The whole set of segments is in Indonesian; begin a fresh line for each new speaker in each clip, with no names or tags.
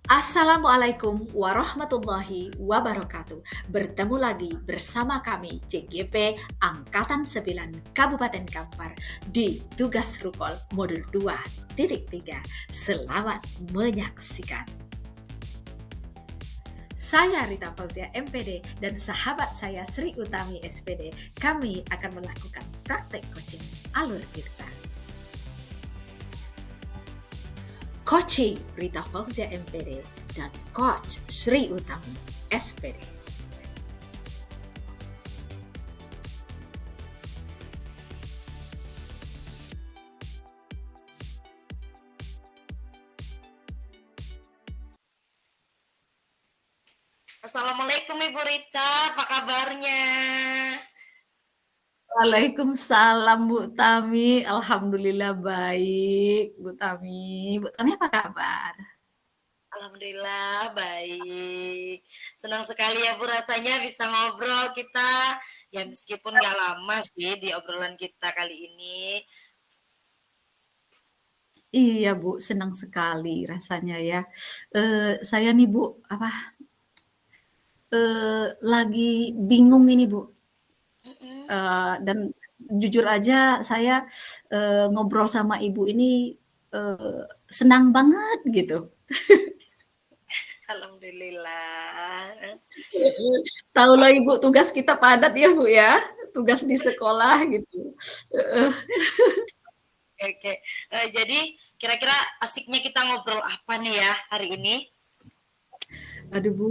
Assalamualaikum warahmatullahi wabarakatuh. Bertemu lagi bersama kami CGP Angkatan 9 Kabupaten Kampar di tugas Rukol Modul 2.3. Selamat menyaksikan. Saya Rita Fauzia MPD dan sahabat saya Sri Utami SPD. Kami akan melakukan praktek coaching alur tirta. Coaching Rita Fauzia MPD dan Coach Sri Utami SPD.
Assalamualaikum Ibu Rita, apa kabarnya?
Waalaikumsalam Bu Tami, alhamdulillah baik Bu Tami. Bu Tami apa kabar?
Alhamdulillah baik. Senang sekali ya Bu rasanya bisa ngobrol kita. Ya meskipun gak lama sih di obrolan kita kali ini.
Iya Bu, senang sekali rasanya ya. Saya nih Bu, lagi bingung ini Bu.
Mm-mm.
Dan jujur aja saya ngobrol sama Ibu ini senang banget gitu.
Alhamdulillah.
Tahulah Ibu tugas kita padat ya Bu ya, tugas di sekolah gitu.
Oke. Jadi kira-kira asiknya kita ngobrol apa nih ya hari ini?
Aduh Bu,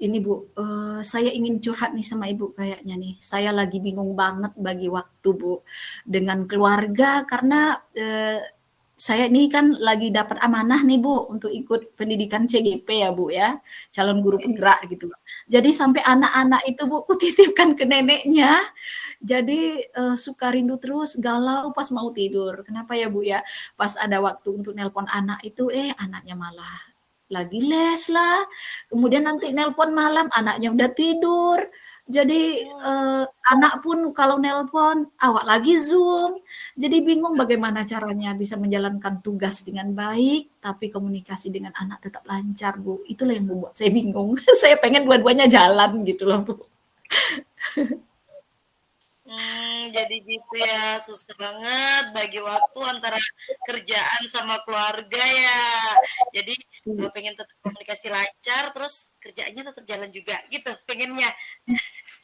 ini Bu, saya ingin curhat nih sama Ibu kayaknya nih. Saya lagi bingung banget bagi waktu Bu dengan keluarga karena saya ini kan lagi dapat amanah nih Bu untuk ikut pendidikan CGP ya Bu ya, calon guru penggerak gitu. Jadi sampai anak-anak itu Bu kutitipkan ke neneknya. Jadi suka rindu terus, galau pas mau tidur. Kenapa ya Bu ya? Pas ada waktu untuk nelpon anak itu, anaknya malah lagi les lah. Kemudian nanti nelpon malam, anaknya udah tidur. Jadi anak pun kalau nelpon, awak lagi Zoom. Jadi bingung bagaimana caranya bisa menjalankan tugas dengan baik, tapi komunikasi dengan anak tetap lancar, Bu. Itulah yang membuat saya bingung. Saya pengen dua-duanya jalan gitu loh, Bu.
Jadi gitu ya, susah banget bagi waktu antara kerjaan sama keluarga ya. Jadi pengen tetap komunikasi lancar, terus kerjaannya tetap jalan juga gitu, pengennya.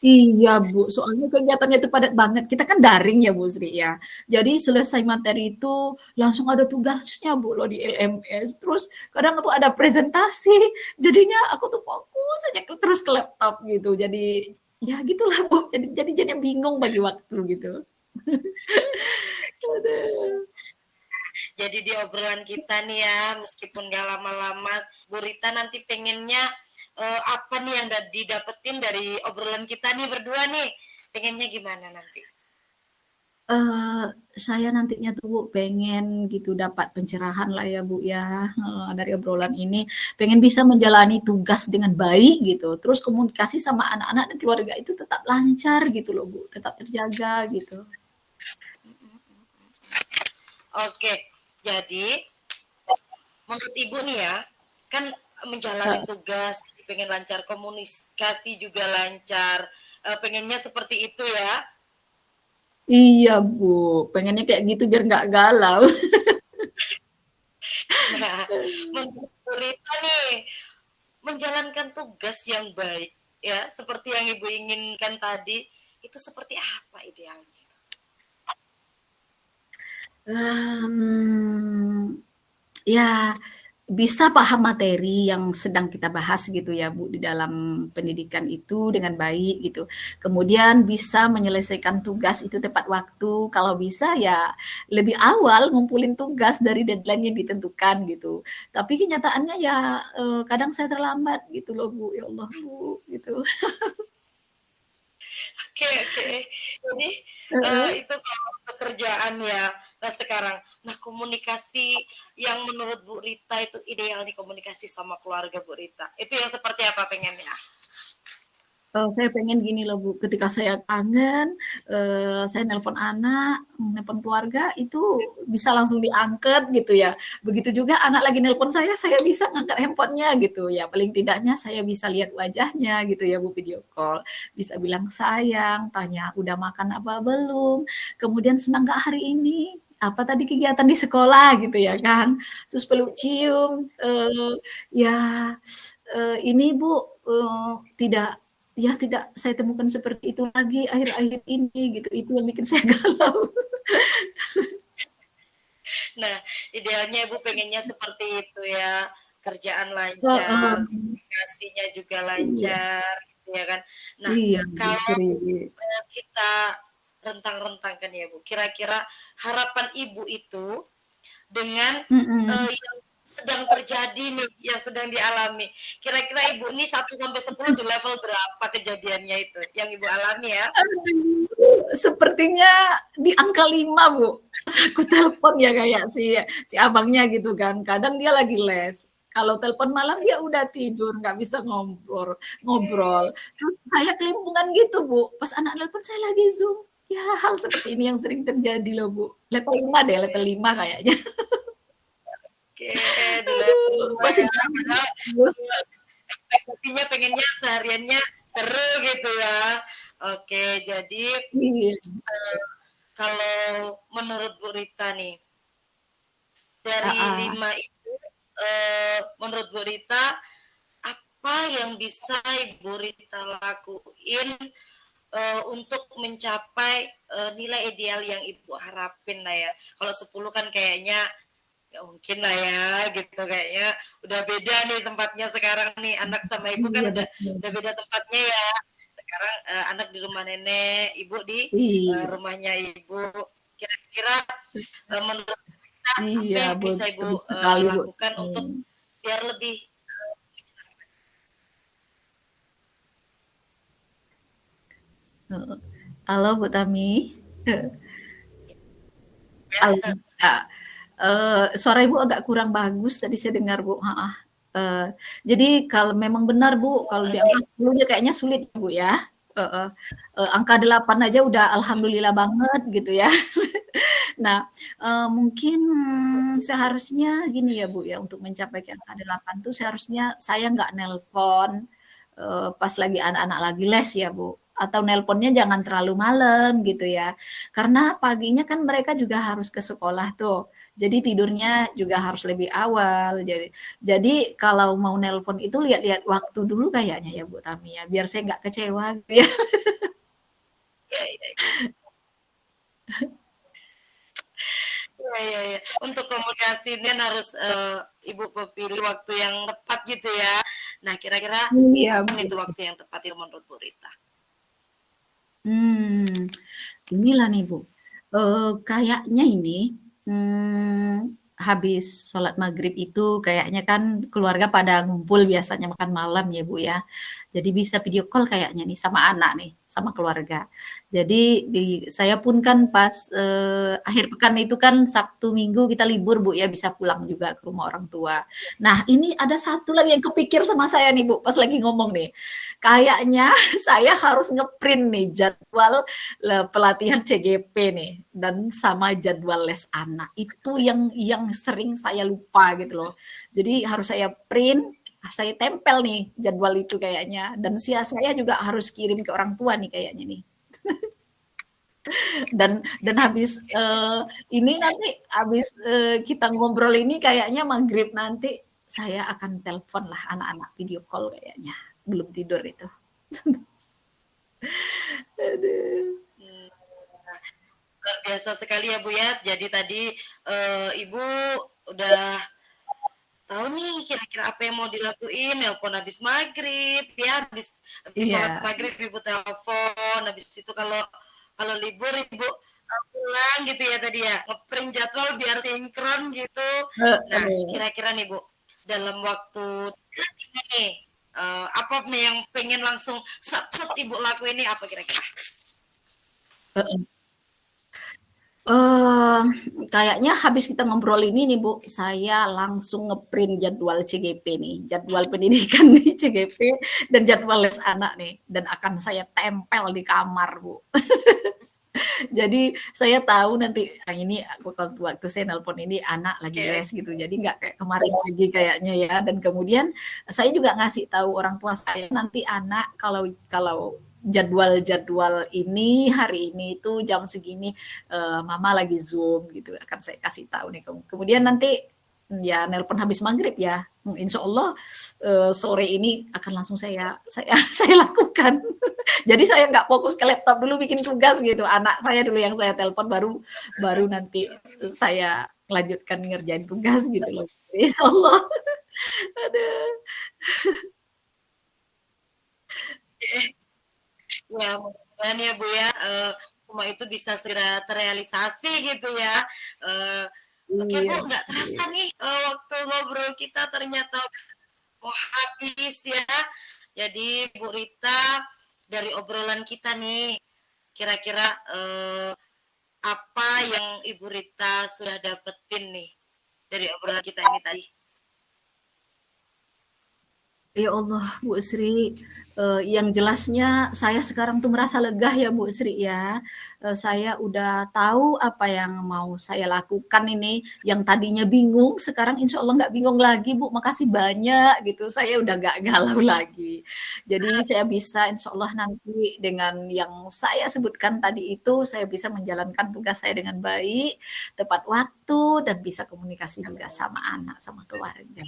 Iya Bu, soalnya kegiatannya itu padat banget. Kita kan daring ya Bu Sri ya. Jadi selesai materi itu langsung ada tugasnya Bu loh di LMS. Terus kadang tuh ada presentasi. Jadinya aku tuh fokus aja terus ke laptop gitu. Jadi ya gitulah Bu. Jadi bingung bagi waktu gitu. Aduh.
Jadi di obrolan kita nih ya, meskipun gak lama-lama, Bu Rita nanti pengennya apa nih yang didapetin dari obrolan kita nih berdua nih? Pengennya gimana nanti?
Saya nantinya tuh pengen gitu dapat pencerahan lah ya Bu ya, dari obrolan ini. Pengen bisa menjalani tugas dengan baik gitu, terus komunikasi sama anak-anak dan keluarga itu tetap lancar gitu loh Bu, tetap terjaga gitu.
Oke, jadi menurut Ibu nih ya, kan menjalani tugas, pengen lancar komunikasi juga lancar, pengennya seperti itu ya.
Iya Bu, pengennya kayak gitu biar nggak galau.
Nah, menurut Bu Rita nih, menjalankan tugas yang baik, ya, seperti yang Ibu inginkan tadi, itu seperti apa idealnya?
Ya bisa paham materi yang sedang kita bahas gitu ya Bu, di dalam pendidikan itu dengan baik gitu. Kemudian bisa menyelesaikan tugas itu tepat waktu, kalau bisa ya lebih awal ngumpulin tugas dari deadline yang ditentukan gitu. Tapi kenyataannya ya, kadang saya terlambat gitu loh Bu, ya Allah Bu, gitu.
Oke, oke. Jadi
Heeh.
itu kalau pekerjaan ya. Nah sekarang, nah komunikasi yang menurut Bu Rita itu ideal nih komunikasi sama keluarga Bu Rita. Itu yang seperti apa pengennya?
Saya pengen gini loh Bu, ketika saya kangen, saya nelpon anak, nelpon keluarga, itu bisa langsung diangkat gitu ya. Begitu juga anak lagi nelpon saya bisa ngangkat handphonenya gitu ya. Paling tidaknya saya bisa lihat wajahnya gitu ya Bu, video call. Bisa bilang sayang, tanya udah makan apa belum, kemudian senang nggak hari ini, apa tadi kegiatan di sekolah gitu ya kan. Terus peluk cium, ya, ini Bu, tidak ya tidak saya temukan seperti itu lagi akhir-akhir ini gitu, itu yang bikin saya galau.
Nah, idealnya Ibu pengennya seperti itu ya, kerjaan
Heeh.
lancar, komunikasinya juga
Iya
lancar, gitu ya kan. Nah,
iya,
kalau
Putri.
kita rentang-rentangkan ya Bu, kira-kira harapan Ibu itu dengan
Mhm.
yang sedang terjadi nih, yang sedang dialami. Kira-kira Ibu nih 1 sampai 10 di level berapa kejadiannya itu yang Ibu alami ya?
Aduh, sepertinya di angka 5 Bu. Aku telepon ya kayak si abangnya gitu kan, kadang dia lagi les. Kalau telepon malam dia udah tidur, nggak bisa ngobrol. Terus saya kelimpungan gitu Bu, pas anak nelpon saya lagi Zoom. Ya hal seperti ini yang sering terjadi loh Bu. Level 5 deh, level 5 kayaknya.
Oke, di level
Aduh,
2
masih
ya,
jauh.
padahal ekspektasinya pengennya sehariannya seru gitu ya. Oke, jadi
Iya.
kalau menurut Bu Rita nih, dari
Heeh.
5 itu, menurut Bu Rita, apa yang bisa Ibu Rita lakuin untuk mencapai nilai ideal yang Ibu harapin lah ya. Kalau 10 kan kayaknya nggak mungkin lah ya gitu kayaknya udah beda nih tempatnya sekarang nih anak sama ibu kan
Iya betul.
udah beda tempatnya ya sekarang anak di rumah nenek ibu di
Iya.
rumahnya ibu kira-kira menurut kita apa
Iya,
yang bisa ibu
betul sekali, Bu.
lakukan untuk biar lebih
Heeh. Halo, Bu Tami. Halo,
ya
Kak. Suara Ibu agak kurang bagus tadi saya dengar, Bu, heeh. Eee, jadi kalau memang benar, Bu, kalau di
oke
angka 10 nya kayaknya sulit ya, Bu, ya? Heeh. Angka 8 aja udah alhamdulillah banget gitu ya. Nah, mungkin seharusnya gini ya, Bu, ya, untuk mencapai ke angka 8 tuh seharusnya saya nggak nelpon, pas lagi anak-anak lagi les ya, Bu, atau nelponnya jangan terlalu malam gitu ya. Karena paginya kan mereka juga harus ke sekolah tuh, jadi tidurnya juga harus lebih awal. Jadi kalau mau nelpon itu lihat-lihat waktu dulu kayaknya ya, Bu Tami ya, biar saya nggak kecewa gitu ya.
ya ya ya, ya, ya. Untuk komunikasi ini kan harus ibu pilih waktu yang tepat gitu ya nah kira-kira
Iya,
kapan
betul.
itu waktu yang tepat itu menurut Bu Rita
Hmm, inilah nih Bu, kayaknya ini, habis sholat maghrib itu kayaknya kan keluarga pada ngumpul biasanya makan malam ya Bu ya. Jadi bisa video call kayaknya nih sama anak nih, sama keluarga. Jadi saya pun kan pas, akhir pekan itu kan Sabtu Minggu kita libur Bu ya, bisa pulang juga ke rumah orang tua. Nah ini ada satu lagi yang kepikir sama saya nih Bu, pas lagi ngomong nih. Kayaknya saya harus ngeprint nih jadwal pelatihan CGP nih dan sama jadwal les anak. Itu yang sering saya lupa gitu loh. Jadi harus saya print, saya tempel nih jadwal itu kayaknya dan saya juga harus kirim ke orang tua nih kayaknya nih. Dan habis ini nanti habis kita ngobrol ini kayaknya maghrib nanti saya akan telepon lah anak-anak video call kayaknya. Belum tidur itu. Aduh.
hmm, luar biasa sekali ya Bu ya jadi tadi ibu udah tahu nih kira-kira apa yang mau dilakuin nelpon habis maghrib ya habis sholat
Iya.
maghrib ibu telepon habis itu kalau kalau libur ibu pulang gitu ya tadi ya ngeprint jadwal biar sinkron gitu nah
Heeh.
kira-kira nih Bu dalam waktu dekat ini nih apa nih yang pengen langsung set set ibu lakuin ini apa kira-kira
Heeh. Eee, kayaknya habis kita ngobrol ini nih Bu, saya langsung nge-print jadwal CGP nih, jadwal pendidikan nih CGP dan jadwal les anak nih, dan akan saya tempel di kamar Bu. Jadi saya tahu nanti ini waktu saya nelpon ini anak lagi
Oke.
les gitu, jadi nggak kayak kemarin lagi kayaknya ya. Dan kemudian saya juga ngasih tahu orang tua saya nanti anak kalau kalau jadwal-jadwal ini hari ini itu jam segini mama lagi zoom gitu akan saya kasih tahu nih. Kemudian nanti ya nelpon habis maghrib ya. Insya Allah sore ini akan langsung saya lakukan. Jadi saya nggak fokus ke laptop dulu bikin tugas gitu. Anak saya dulu yang saya telepon baru baru nanti saya lanjutkan ngerjain tugas gitu loh. Insya Allah. Aduh.
Ya, mudah-mudahan ya Bu ya, semua itu bisa segera terrealisasi gitu ya. Eh, Oke Bu,
Iya.
nggak terasa nih waktu ngobrol kita ternyata mau habis ya. Jadi Bu Rita, dari obrolan kita nih, kira-kira apa yang Ibu Rita sudah dapetin nih dari obrolan kita ini tadi?
Ya Allah, Bu Sri, yang jelasnya saya sekarang tuh merasa lega ya Bu Sri ya. Saya udah tahu apa yang mau saya lakukan ini, yang tadinya bingung sekarang insya Allah nggak bingung lagi Bu, makasih banyak gitu, saya udah nggak galau lagi. Jadi saya bisa insya Allah nanti dengan yang saya sebutkan tadi itu, saya bisa menjalankan tugas saya dengan baik, tepat waktu, dan bisa komunikasi juga sama anak, sama keluarga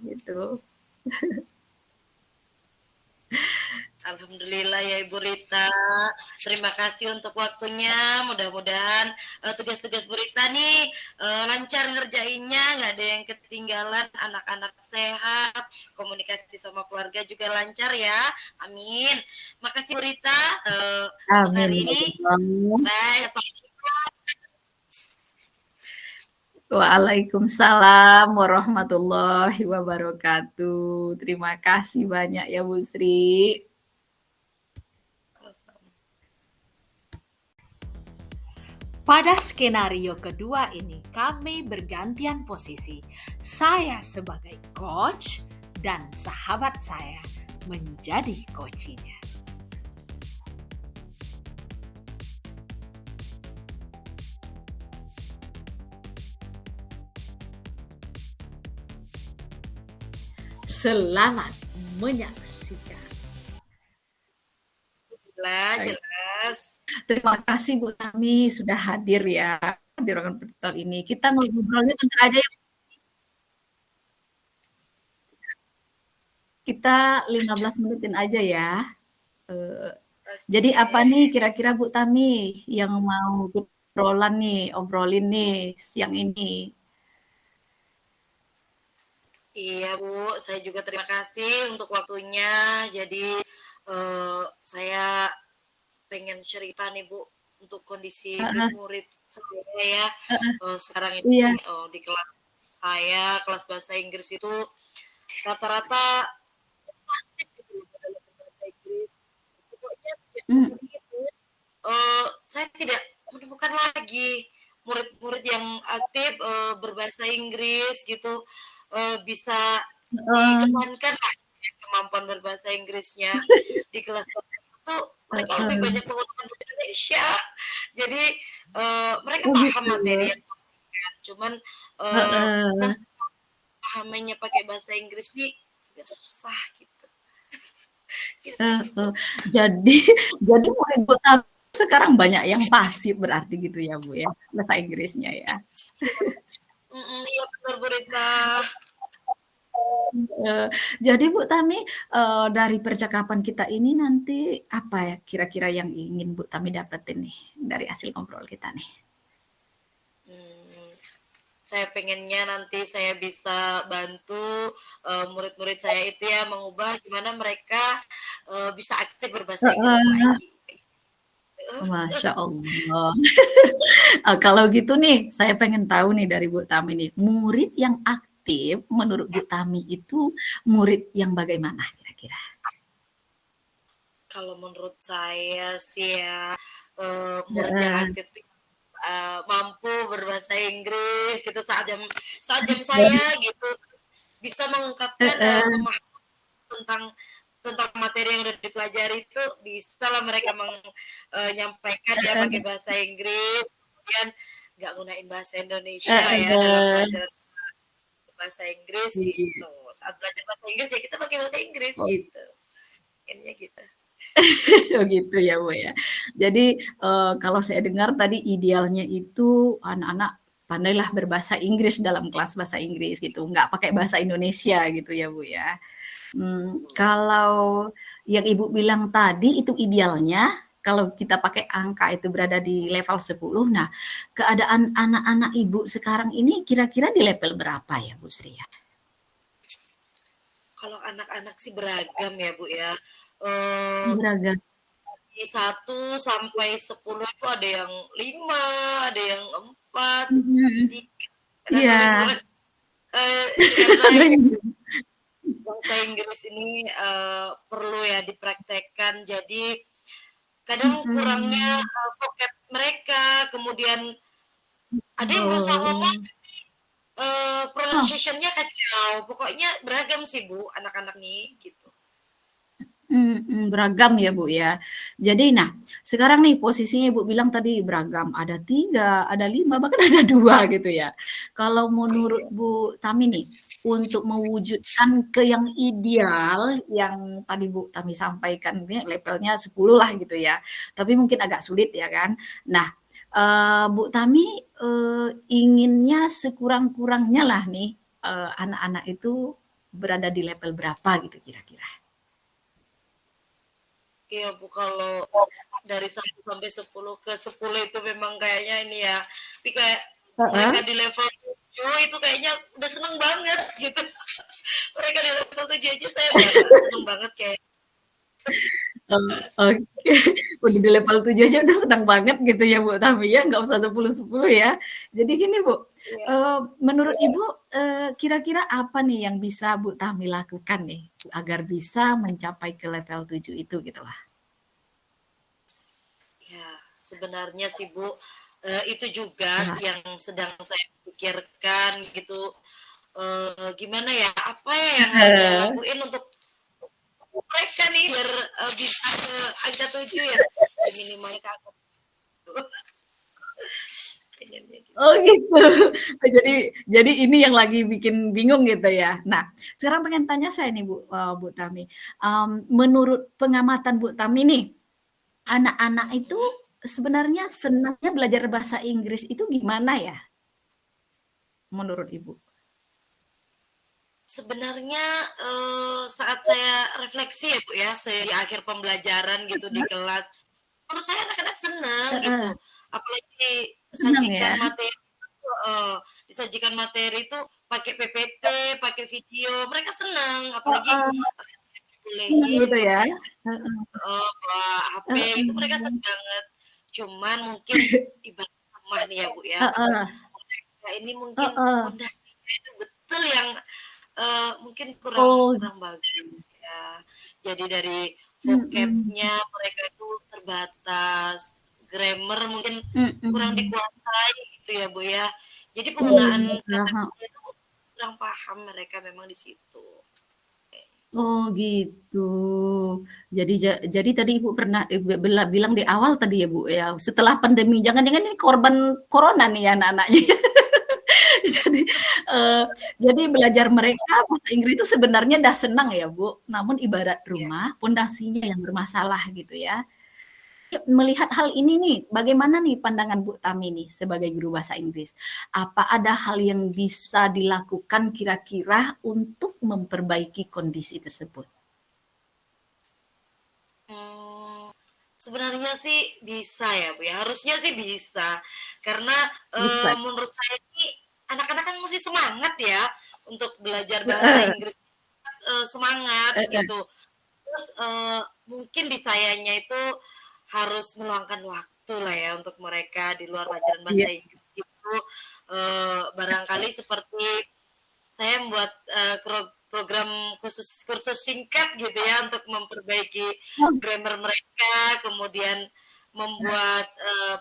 gitu.
Alhamdulillah ya Ibu Rita. Terima kasih untuk waktunya. Mudah-mudahan tugas-tugas Bu Rita nih lancar ngerjainnya, nggak ada yang ketinggalan, anak-anak sehat, komunikasi sama keluarga juga lancar ya. Amin. Makasih Bu Rita untuk
Amin
hari
ya
ini.
Allah.
Bye.
Waalaikumsalam warahmatullahi wabarakatuh. Terima kasih banyak ya Bu Sri. Pada skenario kedua ini, kami bergantian posisi. Saya sebagai coach dan sahabat saya menjadi coachinya. Selamat menyaksikan.
Jelas.
Terima kasih Bu Tami sudah hadir ya di ruangan virtual ini. Kita ngobrolnya bentar aja ya. Kita 15 menitin aja ya. Jadi apa nih kira-kira Bu Tami yang mau obrolin nih siang ini?
Iya Bu, saya juga terima kasih untuk waktunya. Jadi saya pengen cerita nih Bu untuk kondisi murid-murid saya ya. Sekarang
Iya.
ini di kelas saya, kelas bahasa Inggris itu rata-rata pasif gitu loh dalam bahasa Inggris. Pokoknya sejak itu saya tidak menemukan lagi murid-murid yang aktif berbahasa Inggris gitu, bisa dikedepankan lah kemampuan berbahasa Inggrisnya di kelas itu. Mereka lebih banyak menggunakan bahasa Indonesia, jadi mereka
Oh
paham
gitu.
materi yang cuman pahaminya pakai bahasa Inggris nih agak susah gitu.
Jadi murid Bu Tami sekarang banyak yang pasif berarti gitu ya Bu ya bahasa Inggrisnya ya.
Iya benar Bu Rita.
Jadi Bu Tami dari percakapan kita ini nanti apa ya kira-kira yang ingin Bu Tami dapetin nih dari hasil ngobrol kita nih?
Saya pengennya nanti saya bisa bantu murid-murid saya itu ya mengubah gimana mereka bisa aktif berbahasa Inggris lagi.
Masya Allah. Kalau gitu nih, saya pengen tahu nih dari Bu Tami nih, murid yang aktif menurut Bu Tami itu murid yang bagaimana kira-kira?
Kalau menurut saya sih ya murid yang aktif mampu berbahasa Inggris gitu saat jam saya gitu bisa mengungkapkan
Heeh.
pemahaman tentang materi yang udah dipelajari itu bisa lah mereka menyampaikan ya
Heeh.
pakai bahasa Inggris kemudian nggak gunain bahasa Indonesia ya dalam
Heeh.
pelajaran bahasa Inggris
Iya.
gitu saat belajar bahasa Inggris ya kita pakai bahasa Inggris
Oh,
gitu intinya gitu.
oh gitu ya Bu ya. Jadi kalau saya dengar tadi idealnya itu anak-anak pandailah berbahasa Inggris dalam kelas bahasa Inggris gitu, nggak pakai bahasa Indonesia gitu ya Bu ya. Kalau yang Ibu bilang tadi itu idealnya kalau kita pakai angka itu berada di level 10. Nah, keadaan anak-anak Ibu sekarang ini kira-kira di level berapa ya Bu Sri ya?
Kalau anak-anak sih beragam ya Bu ya. Eh,
Beragam.
di 1 sampai 10 itu ada yang 5, ada yang 4,
Mhm.
3, dan
Iya.
ada yang 2. Karena
Ada
ya,
yang
bahasa Inggris ini perlu ya dipraktekkan. Jadi kadang kurangnya
mhm.
vocab mereka, kemudian ada yang berusaha ngomong
Oh. Oh,
pronunciation-nya kacau. Pokoknya beragam sih Bu, anak-anak nih gitu.
beragam ya Bu ya. Jadi nah, sekarang nih posisinya Ibu bilang tadi beragam, ada 3, ada 5, bahkan ada 2 gitu ya. Kalau menurut
Iya.
Bu Tami nih, untuk mewujudkan ke yang ideal yang tadi Bu Tami sampaikan ini levelnya 10 lah gitu ya, tapi mungkin agak sulit ya kan. Nah, Bu Tami, inginnya sekurang-kurangnya lah nih, anak-anak itu berada di level berapa gitu kira-kira?
Iya Bu, kalau dari 1 sampai 10 ke 10 itu memang kayaknya ini ya. Tapi kayak
Heeh.
mereka di level 7 itu kayaknya udah seneng banget gitu. Mereka di level 7 aja saya udah seneng banget kayak
Oke, udah di level 7 aja udah senang banget gitu ya Bu Tami ya, nggak usah 10-10 ya. Jadi gini Bu,
ya,
menurut Ibu, kira-kira apa nih yang bisa Bu Tami lakukan nih, agar bisa mencapai ke level 7 itu gitulah?
ya sebenarnya sih Bu, itu juga
Wah,
yang sedang saya pikirkan gitu. Gimana ya, apa ya yang harus saya
heeh.
lakuin untuk mereka nih biar bisa ke angka 7 ya. Ya minimalnya ke angka 7. Pengennya gitu.
Oh gitu. Jadi ini yang lagi bikin bingung gitu ya. Nah, sekarang pengen tanya saya nih Bu, Bu Tami, menurut pengamatan Bu Tami nih, anak-anak itu
Mhm.
sebenarnya senangnya belajar bahasa Inggris itu gimana ya, menurut Ibu?
Sebenarnya, saat saya refleksi ya, Bu, ya, di akhir pembelajaran gitu di kelas, menurut saya anak-anak seneng gitu.
Heeh,
Apalagi
senang ya?
sajikan materi heeh, disajikan materi itu pakai PPT, pakai video, mereka seneng. Apalagi,
Heeh,
saya
senang
bolehin
gitu
gitu
ya?
ya,
Heeh,
bawa HP gitu, mereka
heeh,
seneng banget. Cuman mungkin ibarat rumah nih ya, Bu, ya,
heeh,
nah ini mungkin
heeh.
pondasinya itu betul yang mungkin kurang
Oh,
kurang bagus ya. Jadi dari
mhm,
vocab-nya mereka itu terbatas, grammar mungkin kurang
mhm.
dikuasai gitu ya, Bu, ya. Jadi
Oh
penggunaan
iya,
kata
heeh.
kerja itu kurang paham mereka memang di situ.
Oh gitu. Jadi tadi Ibu pernah bilang di awal tadi ya Bu ya, setelah pandemi jangan-jangan ini korban corona nih ya anak-anaknya. Jadi, eee, jadi belajar mereka bahasa Inggris itu sebenarnya dah senang ya Bu, namun ibarat
Ya.
rumah pondasinya yang bermasalah gitu ya. Melihat hal ini nih, bagaimana nih pandangan Bu Tami nih sebagai guru bahasa Inggris? Apa ada hal yang bisa dilakukan kira-kira untuk memperbaiki kondisi tersebut?
Mmm, sebenarnya sih bisa ya, Bu, ya, harusnya sih bisa. Karena,
Bisa.
menurut saya ini anak-anak kan mesti semangat ya untuk belajar bahasa
Heeh,
Inggris, semangat
heeh.
gitu. Terus, mungkin di sayanya itu harus meluangkan waktu lah ya untuk mereka di luar pelajaran
Iya.
bahasa Inggris itu, barangkali seperti saya membuat, program kursus singkat gitu ya untuk memperbaiki
Oh,
grammar mereka, kemudian, membuat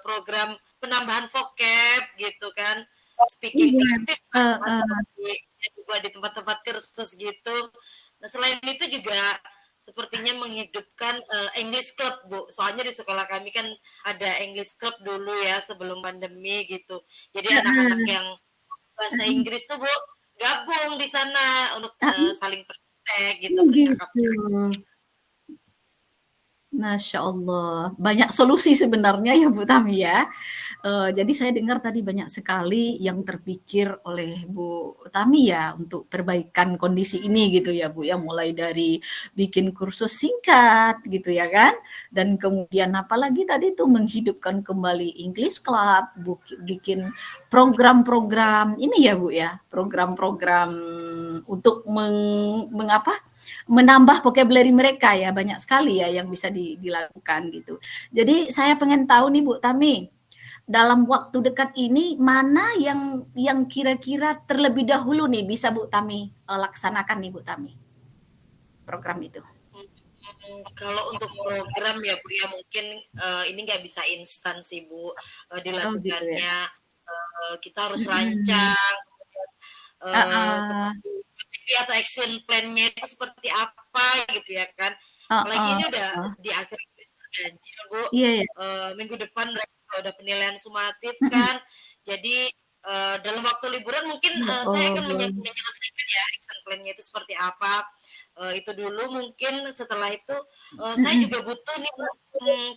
program penambahan vocab gitu kan, speaking
Iya,
practice lah,
heeh.
seperti yang dibuat di tempat-tempat kursus gitu. Nah, selain itu juga sepertinya menghidupkan English Club, Bu. Soalnya di sekolah kami kan ada English Club dulu ya sebelum pandemi gitu. Jadi anak-anak
Heeh,
yang bahasa Inggris tuh, Bu, gabung di sana untuk
heeh,
saling praktek gitu,
oh gitu.
bercakap-cakap.
Masya Allah, banyak solusi sebenarnya ya Bu Tami ya. Jadi saya dengar tadi banyak sekali yang terpikir oleh Bu Tami ya untuk perbaikan kondisi ini gitu ya Bu ya, mulai dari bikin kursus singkat gitu ya kan, dan kemudian apalagi tadi tuh menghidupkan kembali English Club, bikin program-program ini ya Bu ya, program-program untuk mengapa menambah vocabulary mereka ya, banyak sekali ya yang bisa dilakukan gitu. Jadi saya pengen tahu nih Bu Tami, dalam waktu dekat ini mana yang kira-kira terlebih dahulu nih bisa Bu Tami laksanakan nih Bu Tami program itu?
Kalau untuk program ya Bu ya mungkin ini nggak bisa instan sih Bu
Oh gitu ya.
dilakukannya. Kita harus
Mm-mm.
rancang
Uh-uh.
seperti atau action plan-nya itu seperti apa gitu ya kan. Apalagi
Uh-uh.
ini udah di akhir ganjil Bu.
Iya ya.
Minggu depan mereka udah penilaian sumatif
Mm-mm.
kan. Jadi dalam waktu liburan mungkin
Ya
saya akan
Allah.
menyelesaikan ya action plan-nya itu seperti apa. Itu dulu mungkin setelah itu saya
Mm-mm.
juga butuh nih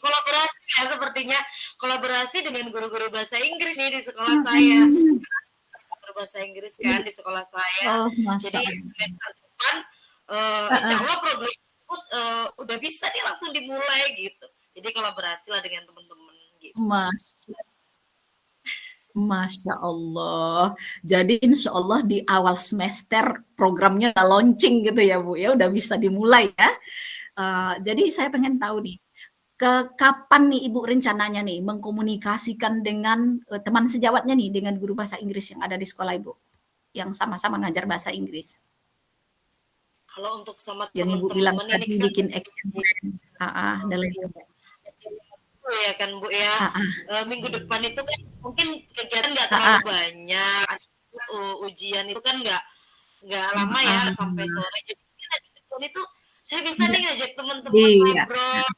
kolaborasi ya sepertinya kolaborasi dengan guru-guru bahasa Inggris nih di sekolah saya
Mm-mm.
berbahasa Inggris kan di sekolah saya.
Oh,
Jadi
Masya Allah.
semester depan insya
Uh-uh.
Allah program tersebut udah bisa nih langsung dimulai gitu. Jadi kolaborasi lah dengan teman-teman gitu.
Mas, Masya Allah. Jadi insya Allah di awal semester programnya udah launching gitu ya Bu ya, udah bisa dimulai ya. Jadi saya pengen tahu nih, kapan nih Ibu rencananya nih mengkomunikasikan dengan teman sejawatnya nih, dengan guru bahasa Inggris yang ada di sekolah Ibu, yang sama-sama ngajar bahasa Inggris.
Kalau untuk sama
Yang Ibu bilang
teman-teman ini
tadi
kan
bikin action plan, dan lain
iya,
sebagainya.
ya kan Bu ya.
Ah,
Minggu depan itu kan mungkin kegiatan nggak
ah,
terlalu
ah,
banyak. Ujian itu kan nggak lama ya
ah,
sampai sore. Jadi habis itu saya bisa
iya,
nih ngajak teman-teman
iya,
ngobrol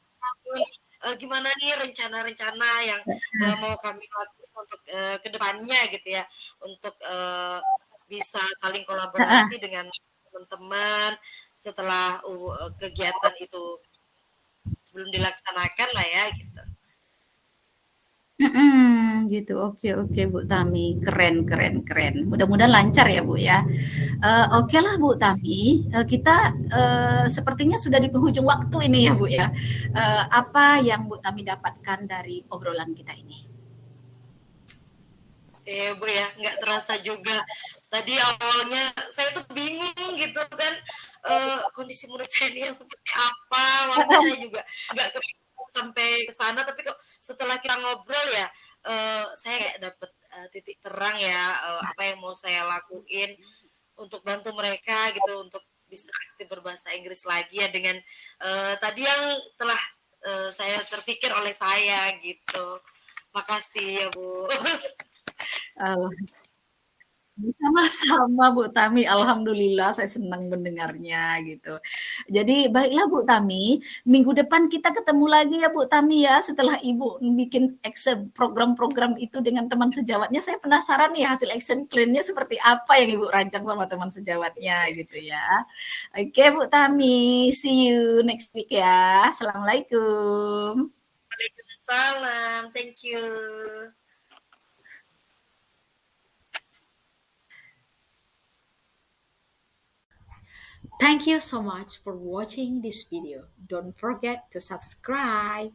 gimana nih rencana-rencana yang mau kami lakukan untuk kedepannya gitu ya untuk bisa saling
ah,
kolaborasi dengan teman-teman setelah kegiatan itu sebelum dilaksanakan lah ya gitu.
gitu. Oke, oke Bu Tami, keren, keren, keren. Mudah-mudahan lancar ya Bu ya. Oke lah Bu Tami, kita sepertinya sudah di penghujung waktu ini ya Bu ya. Apa yang Bu Tami dapatkan dari obrolan kita ini?
Bu ya, nggak terasa juga. Tadi awalnya saya tuh bingung gitu kan, kondisi murid saya ini yang seperti apa. Awalnya saya juga nggak kepikiran sampai ke sana, tapi kok setelah kita ngobrol ya, saya kayak dapet titik terang ya, apa yang mau saya lakuin untuk bantu mereka gitu, untuk bisa aktif berbahasa Inggris lagi ya dengan tadi yang telah saya terpikir oleh saya gitu. Makasih ya Bu.
Uh, Sama-sama Bu Tami, alhamdulillah saya senang mendengarnya gitu. Jadi baiklah Bu Tami, minggu depan kita ketemu lagi ya Bu Tami ya, setelah Ibu bikin action program-program itu dengan teman sejawatnya. Saya penasaran nih hasil action plan-nya seperti apa yang Ibu rancang sama teman sejawatnya gitu ya. Oke Bu Tami, see you next week ya. Assalamualaikum.
Waalaikumsalam, thank you.
Thank you so much for watching this video. Don't forget to subscribe.